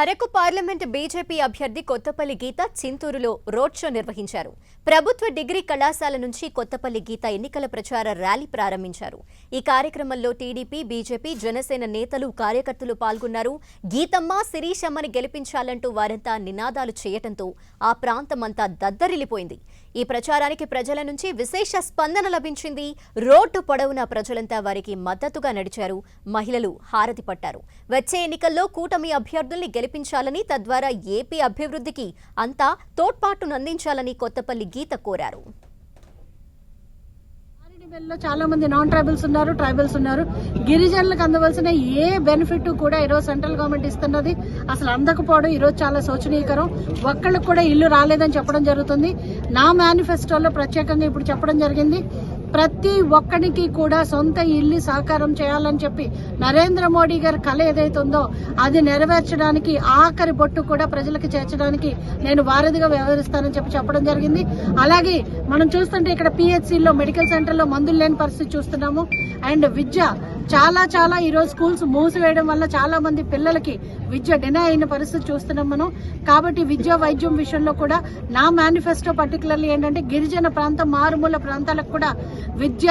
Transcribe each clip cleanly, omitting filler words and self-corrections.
Araku parliament BJP అభ్యర్థి కొత్తపల్లి గీత చింతూరులో road show నిర్వహించారు. ప్రభుత్వ డిగ్రీ కళాశాల నుంచి కొత్తపల్లి గీత ఎన్నికల ప్రచార ర్యాలీ ప్రారంభించారు. ఈ కార్యక్రమంలో టీడీపీ, బీజేపీ, జనసేన నేతలు, కార్యకర్తలు పాల్గొన్నారు. గీతమ్మ, శిరీషమ్మని గెలిపించాలంటూ వారంతా నినాదాలు చేయటంతో ఆ ప్రాంతమంతా దద్దరిల్లిపోయింది. ఈ ప్రచారానికి ప్రజల నుంచి విశేష స్పందన లభించింది. రోడ్డు పొడవునా ప్రజలంతా వారికి మద్దతుగా నడిచారు. మహిళలు హారతి పట్టారు. వచ్చే ఎన్నికల్లో కూటమి అభ్యర్థుల్ని గెలిపించాలని, తద్వారా ఏపీ అభివృద్ధికి అంతా తోడ్పాటునందించాలని కొత్తపల్లి గీత కోరారు. చాలా మంది నాన్ ట్రైబల్స్ ఉన్నారు, ట్రైబల్స్ ఉన్నారు. గిరిజనులకు అందవలసిన ఏ బెనిఫిట్ కూడా ఈరోజు సెంట్రల్ గవర్నమెంట్ ఇస్తున్నది అసలు అందకపోవడం ఈరోజు చాలా శోచనీయకరం. ఒక్కళ్ళకు కూడా ఇల్లు రాలేదని చెప్పడం జరుగుతుంది. నా మేనిఫెస్టోలో ప్రత్యేకంగా ఇప్పుడు చెప్పడం జరిగింది, ప్రతి ఒక్కరికి కూడా సొంత ఇల్లు సాకారం చేయాలని చెప్పి నరేంద్ర మోడీ గారి కళ ఏదైతే ఉందో అది నెరవేర్చడానికి ఆఖరి బొట్టు కూడా ప్రజలకు చేర్చడానికి నేను వారధిగా వ్యవహరిస్తానని చెప్పడం జరిగింది. అలాగే మనం చూస్తుంటే ఇక్కడ పిహెచ్సిలో, మెడికల్ సెంటర్లో మందులు లేని పరిస్థితి చూస్తున్నాము. అండ్ విద్య చాలా ఈరోజు స్కూల్స్ మూసివేయడం వల్ల చాలా మంది పిల్లలకి విద్య డినై అయిన పరిస్థితి చూస్తున్నాం మనం. కాబట్టి విద్య, వైద్యం విషయంలో కూడా నా మేనిఫెస్టో పర్టికులర్లీ ఏంటంటే గిరిజన ప్రాంతం, మారుమూల ప్రాంతాలకు కూడా విద్య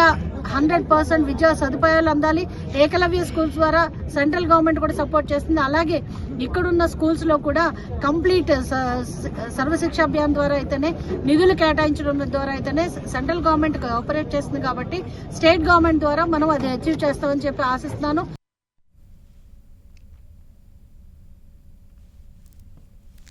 100% విద్యా సదుపాయాలు అందాలి. ఏకలవ్య స్కూల్స్ ద్వారా సెంట్రల్ గవర్నమెంట్ కూడా సపోర్ట్ చేస్తుంది. అలాగే ఇక్కడున్న స్కూల్స్ లో కూడా కంప్లీట్ సర్వశిక్ష అభియాన్ ద్వారా అయితేనే, నిధులు కేటాయించడం ద్వారా అయితేనే సెంట్రల్ గవర్నమెంట్ ఆపరేట్ చేస్తుంది. కాబట్టి స్టేట్ గవర్నమెంట్ ద్వారా మనం అది అచీవ్ చేస్తామని చెప్పి ఆశిస్తున్నాను.